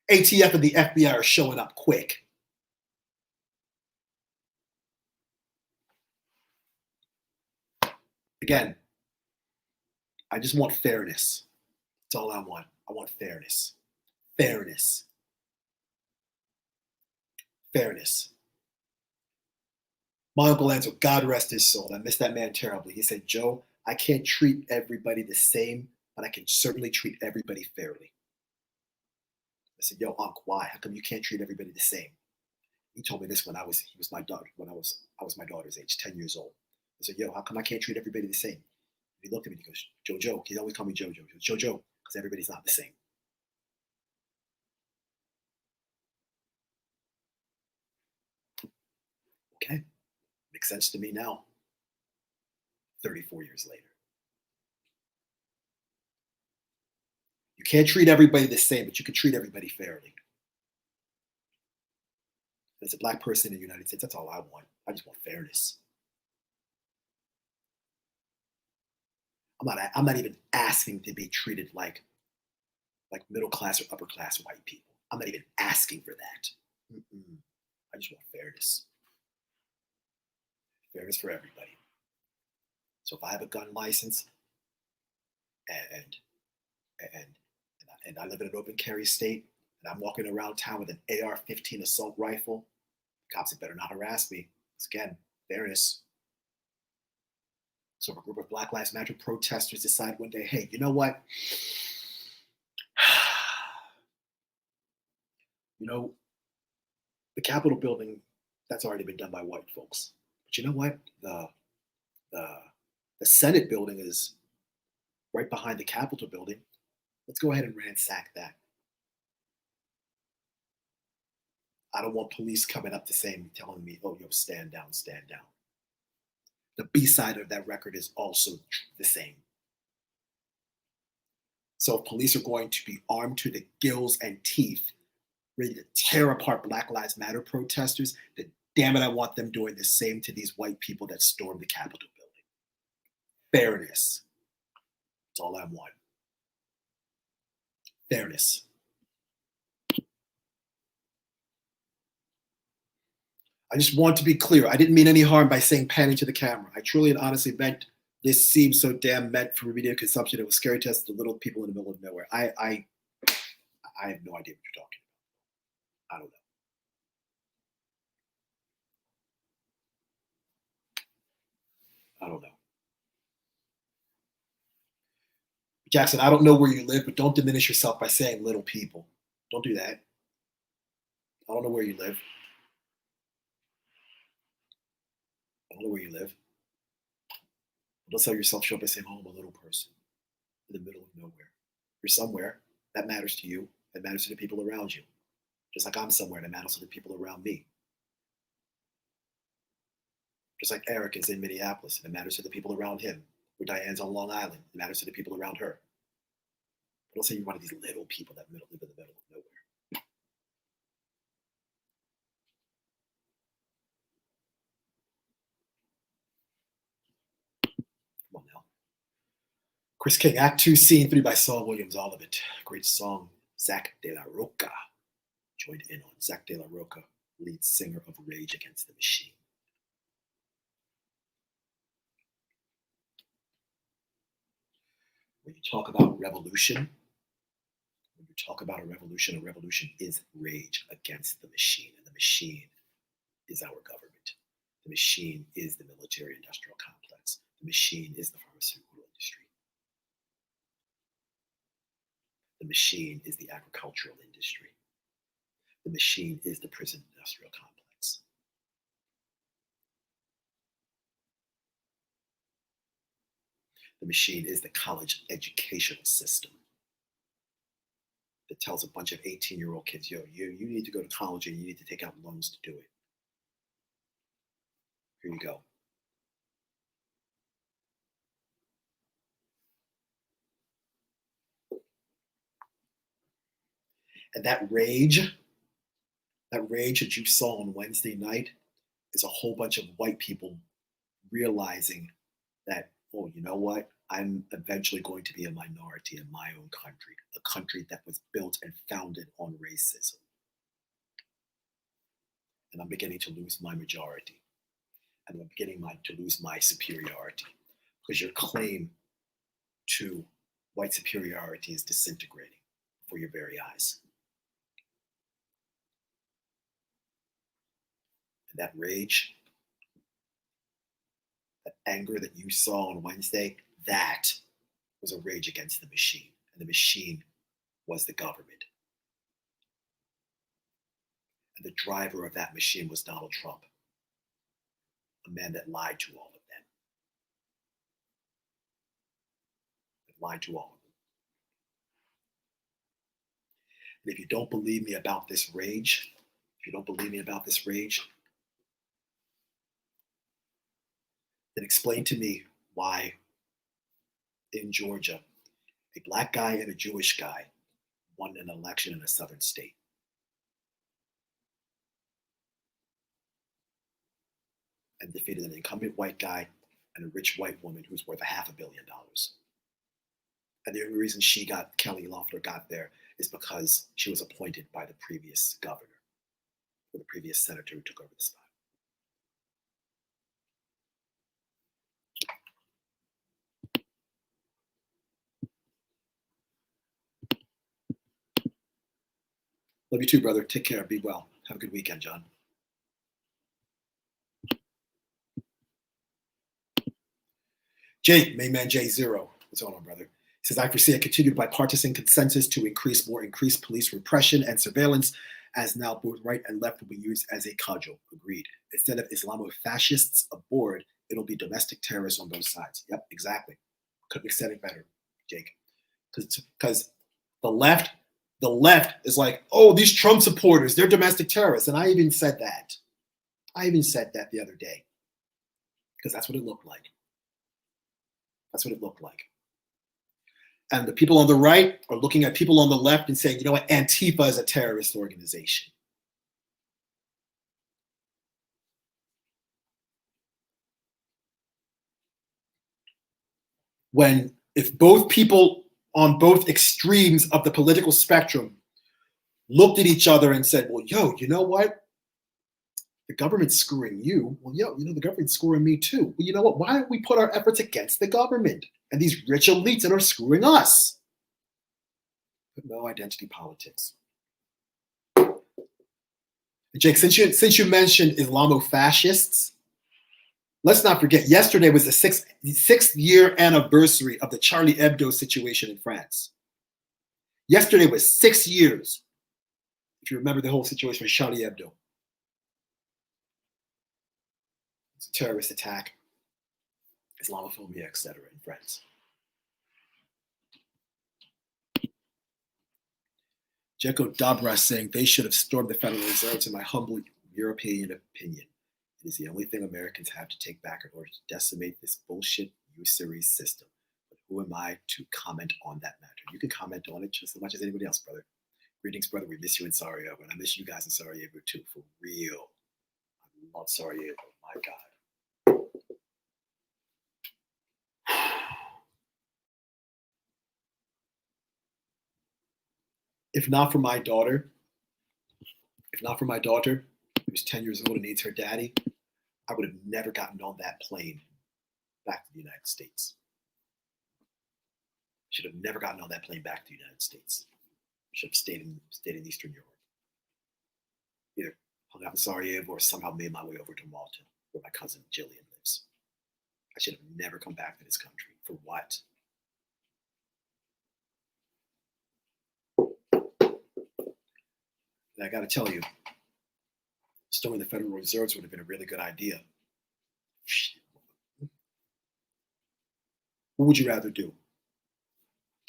ATF and the FBI are showing up quick. Again, I just want fairness. That's all I want. I want fairness. Fairness. Fairness. My Uncle Ansel, God rest his soul. I miss that man terribly. He said, Joe, I can't treat everybody the same, but I can certainly treat everybody fairly. I said, yo, Unc, why? How come you can't treat everybody the same? He told me this he was my daughter, when I was my daughter's age, 10 years old. I said, yo, how come I can't treat everybody the same? He looked at me and he goes, Joe, he always called me Joe. He goes, Joe, because everybody's not the same. Okay, makes sense to me now, 34 years later. You can't treat everybody the same, but you can treat everybody fairly. As a black person in the United States, that's all I want. I just want fairness. I'm not even asking to be treated like middle class or upper class white people. I'm not even asking for that. I just want fairness. Fairness for everybody. So if I have a gun license and I live in an open carry state and I'm walking around town with an AR-15 assault rifle, cops had better not harass me. Because again, fairness. So if a group of Black Lives Matter protesters decide one day, hey, you know what? You know, the Capitol building, that's already been done by white folks. But you know what? The Senate building is right behind the Capitol building. Let's go ahead and ransack that. I don't want police coming up telling me, oh, yo, stand down, stand down. The B side of that record is also the same. So if police are going to be armed to the gills and teeth, ready to tear apart Black Lives Matter protesters, then damn it, I want them doing the same to these white people that stormed the Capitol building. Fairness. That's all I want. Fairness. I just want to be clear. I didn't mean any harm by saying panning to the camera. I truly and honestly meant this seems so damn meant for media consumption. It was scary to us, the little people in the middle of nowhere. I have no idea what you're talking about. I don't know. I don't know. Jackson, I don't know where you live, but don't diminish yourself by saying little people. Don't do that. I don't know where you live. I don't know where you live. Don't sell yourself short by saying, oh, I'm a little person in the middle of nowhere. You're somewhere. That matters to you. That matters to the people around you. Just like I'm somewhere that matters to the people around me. Just like Eric is in Minneapolis, and it matters to the people around him. Or Diane's on Long Island, it matters to the people around her. But don't say you're one of these little people that live in the middle of nowhere. Come on now. Chris King, Act 2, Scene 3 by Saul Williams, all of it. Great song. Zach De La Roca joined in on. Zach De La Roca, lead singer of Rage Against the Machine. When you talk about revolution, a revolution is rage against the machine. And the machine is our government. The machine is the military industrial complex. The machine is the pharmaceutical industry. The machine is the agricultural industry. The machine is the prison industrial complex. The machine is the college educational system that tells a bunch of 18-year-old kids, yo, you need to go to college and you need to take out loans to do it. Here you go. And that rage that you saw on Wednesday night is a whole bunch of white people realizing that, oh, you know what? I'm eventually going to be a minority in my own country, a country that was built and founded on racism. And I'm beginning to lose my majority. And I'm beginning to lose my superiority because your claim to white superiority is disintegrating before your very eyes. And that rage, that anger that you saw on Wednesday, that was a rage against the machine. And the machine was the government. And the driver of that machine was Donald Trump, a man that lied to all of them. Lied to all of them. And if you don't believe me about this rage, then explain to me why in Georgia, a black guy and a Jewish guy won an election in a southern state. And defeated an incumbent white guy and a rich white woman who's worth $500 million. And the only reason Kelly Loeffler got there is because she was appointed by the previous governor or the previous senator who took over the spot. Love you too, brother. Take care. Be well. Have a good weekend, John. Jake, Mayman J0. What's going on, brother? He says, I foresee a continued bipartisan consensus to increase police repression and surveillance, as now both right and left will be used as a cudgel. Agreed. Instead of Islamo-fascists aboard, it'll be domestic terrorists on both sides. Yep, exactly. Couldn't have said it better, Jake. Because the left The left is like, oh, these Trump supporters, they're domestic terrorists. And I even said that. I even said that the other day because that's what it looked like. That's what it looked like. And the people on the right are looking at people on the left and saying, you know what, Antifa is a terrorist organization. If both people on both extremes of the political spectrum looked at each other and said, well, yo, you know what? The government's screwing you. Well, yo, the government's screwing me too. Well, you know what? Why don't we put our efforts against the government and these rich elites that are screwing us? But no identity politics. And Jake, since you mentioned Islamofascists, let's not forget, yesterday was the sixth year anniversary of the Charlie Hebdo situation in France. Yesterday was 6 years, if you remember the whole situation with Charlie Hebdo. It's a terrorist attack, Islamophobia, etc. in France. Jeko Dabra saying they should have stormed the Federal Reserve, in my humble European opinion. It is the only thing Americans have to take back in order to decimate this bullshit usury system. But who am I to comment on that matter? You can comment on it just as much as anybody else, brother. Greetings, brother. We miss you in Sarajevo, and I miss you guys in Sarajevo too, for real. I love Sarajevo. My God. If not for my daughter, who's 10 years old and needs her daddy, I would have never gotten on that plane back to the United States. Should have never gotten on that plane back to the United States. Should have stayed in Eastern Europe. Either hung out in Sarajevo or somehow made my way over to Malta, where my cousin Jillian lives. I should have never come back to this country. For what? And I got to tell you, storming the Federal Reserves would have been a really good idea. What would you rather do?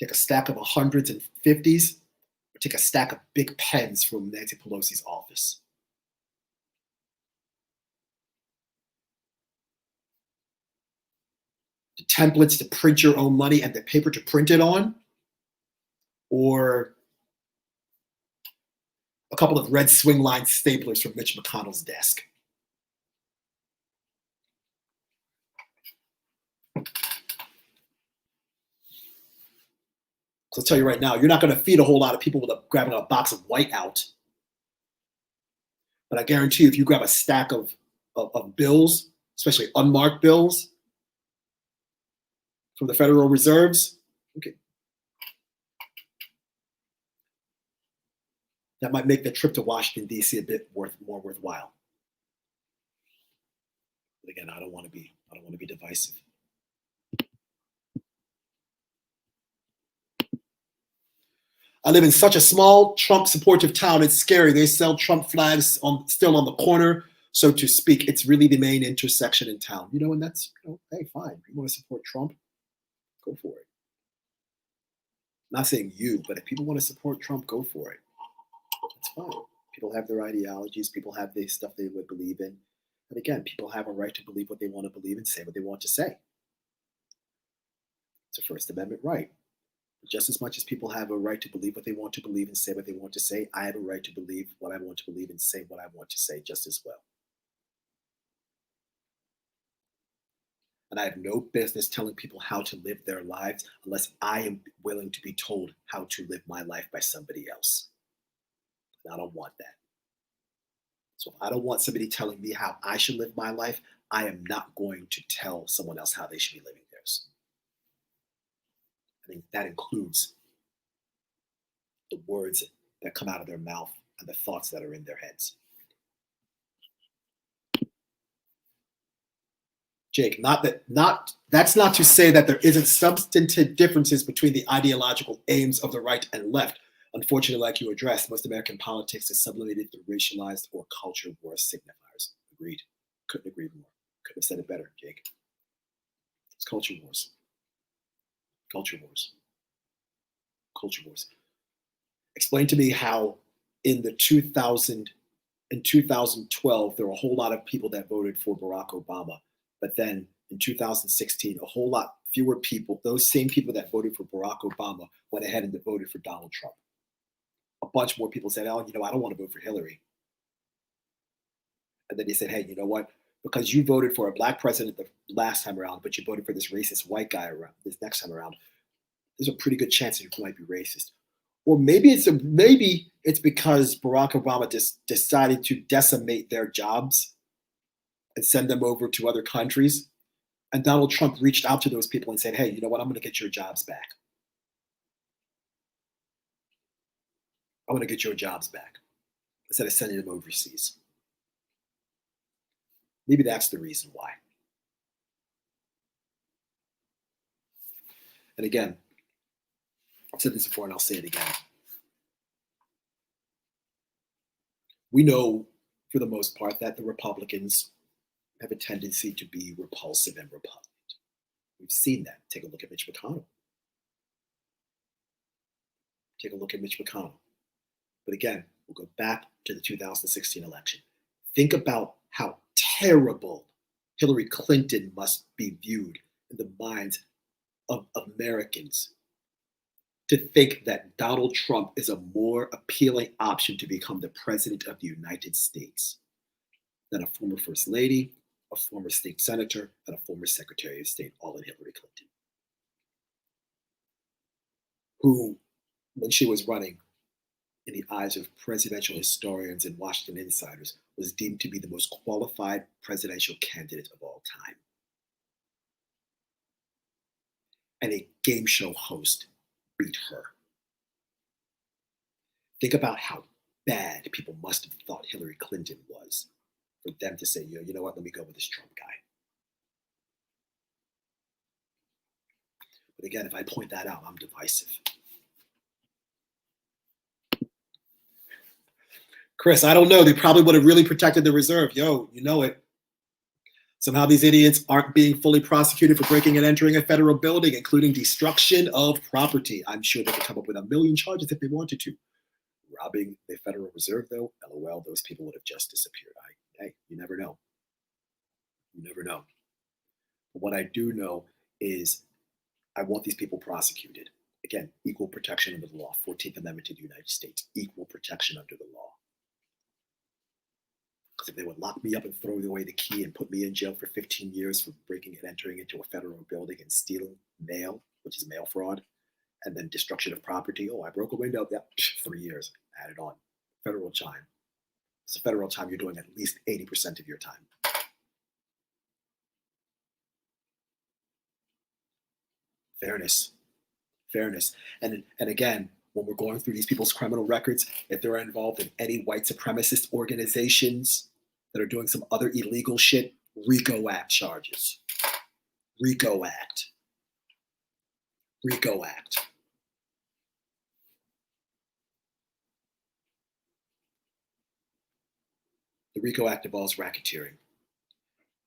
Take a stack of 100s and 50s, or take a stack of big pens from Nancy Pelosi's office? The templates to print your own money and the paper to print it on? Or a couple of red swing line staplers from Mitch McConnell's desk? So I'll tell you right now, you're not going to feed a whole lot of people with grabbing a box of Whiteout. But I guarantee you, if you grab a stack of bills, especially unmarked bills from the Federal Reserves, okay, that might make the trip to Washington, D.C. a bit more worthwhile. But again, I don't want to be divisive. I live in such a small Trump supportive town. It's scary. They sell Trump flags still on the corner, so to speak. It's really the main intersection in town. And that's, hey, fine. If you want to support Trump, go for it. I'm not saying you, but if people want to support Trump, go for it. It's fine. People have their ideologies. People have the stuff they would believe in. And again, people have a right to believe what they want to believe and say what they want to say. It's a First Amendment right. Just as much as people have a right to believe what they want to believe and say what they want to say, I have a right to believe what I want to believe and say what I want to say just as well. And I have no business telling people how to live their lives unless I am willing to be told how to live my life by somebody else. And I don't want that. So if I don't want somebody telling me how I should live my life, I am not going to tell someone else how they should be living theirs. I think that includes the words that come out of their mouth and the thoughts that are in their heads. Jake, that's not to say that there isn't substantive differences between the ideological aims of the right and left. Unfortunately, like you addressed, most American politics is sublimated through racialized or culture war signifiers. Agreed. Couldn't agree more. Couldn't have said it better, Jake. It's culture wars. Culture wars. Culture wars. Explain to me how in 2012 there were a whole lot of people that voted for Barack Obama, but then in 2016 a whole lot fewer people, those same people that voted for Barack Obama, went ahead and voted for Donald Trump. A bunch more people said, "Oh, I don't want to vote for Hillary." And then they said, "Hey, you know what? Because you voted for a black president the last time around, but you voted for this racist white guy around this next time around, there's a pretty good chance that you might be racist." Or maybe it's because Barack Obama just decided to decimate their jobs and send them over to other countries. And Donald Trump reached out to those people and said, "Hey, you know what? I'm going to get your jobs back. I want to get your jobs back," instead of sending them overseas. Maybe that's the reason why. And again, I've said this before and I'll say it again. We know for the most part that the Republicans have a tendency to be repulsive and repugnant. We've seen that. Take a look at Mitch McConnell. Take a look at Mitch McConnell. But again, we'll go back to the 2016 election. Think about how terrible Hillary Clinton must be viewed in the minds of Americans to think that Donald Trump is a more appealing option to become the president of the United States than a former first lady, a former state senator, and a former secretary of state, all in Hillary Clinton, who, when she was running, in the eyes of presidential historians and Washington insiders, was deemed to be the most qualified presidential candidate of all time. And a game show host beat her. Think about how bad people must have thought Hillary Clinton was for them to say, you know what, let me go with this Trump guy. But again, if I point that out, I'm divisive. Chris, I don't know. They probably would have really protected the reserve. Yo, you know it. Somehow these idiots aren't being fully prosecuted for breaking and entering a federal building, including destruction of property. I'm sure they could come up with a million charges if they wanted to. Robbing the Federal Reserve, though, LOL, those people would have just disappeared. Hey, you never know. You never know. But what I do know is I want these people prosecuted. Again, equal protection under the law. 14th Amendment to the United States. Equal protection under the law. Because if they would lock me up and throw away the key and put me in jail for 15 years for breaking and entering into a federal building and stealing mail, which is mail fraud, and then destruction of property. Oh, I broke a window. Yeah, 3 years. Add it on. Federal time. It's a federal time. You're doing at least 80% of your time. Fairness. Fairness. And again, when we're going through these people's criminal records, if they're involved in any white supremacist organizations that are doing some other illegal shit, RICO Act charges. RICO Act. RICO Act. The RICO Act involves racketeering.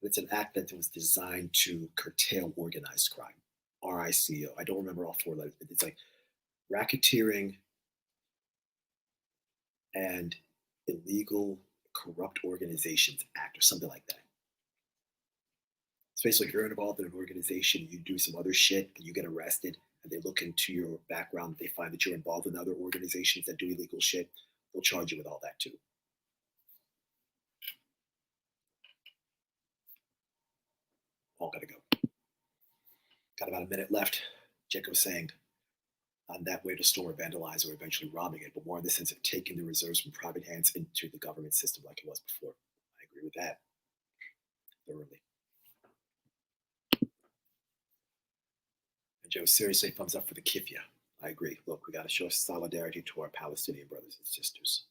It's an act that was designed to curtail organized crime. RICO. I don't remember all four letters. It's like racketeering and Illegal Corrupt Organizations Act or something like that. It's basically if you're involved in an organization, you do some other shit and you get arrested and they look into your background, they find that you're involved in other organizations that do illegal shit, they'll charge you with all that too. All gotta go. Got about a minute left. Jacob saying, on that way to store, vandalize, or eventually robbing it, but more in the sense of taking the reserves from private hands into the government system like it was before. I agree with that thoroughly. And Joe, seriously, thumbs up for the kifya. I agree. Look, we got to show solidarity to our Palestinian brothers and sisters.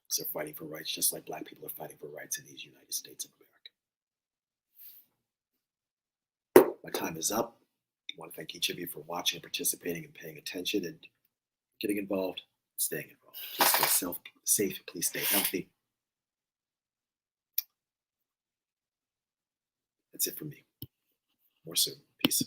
Because they're fighting for rights just like black people are fighting for rights in these United States of America. My time is up. I want to thank each of you for watching, participating, and paying attention and getting involved, staying involved. Please stay safe. Please stay healthy. That's it from me. More soon. Peace.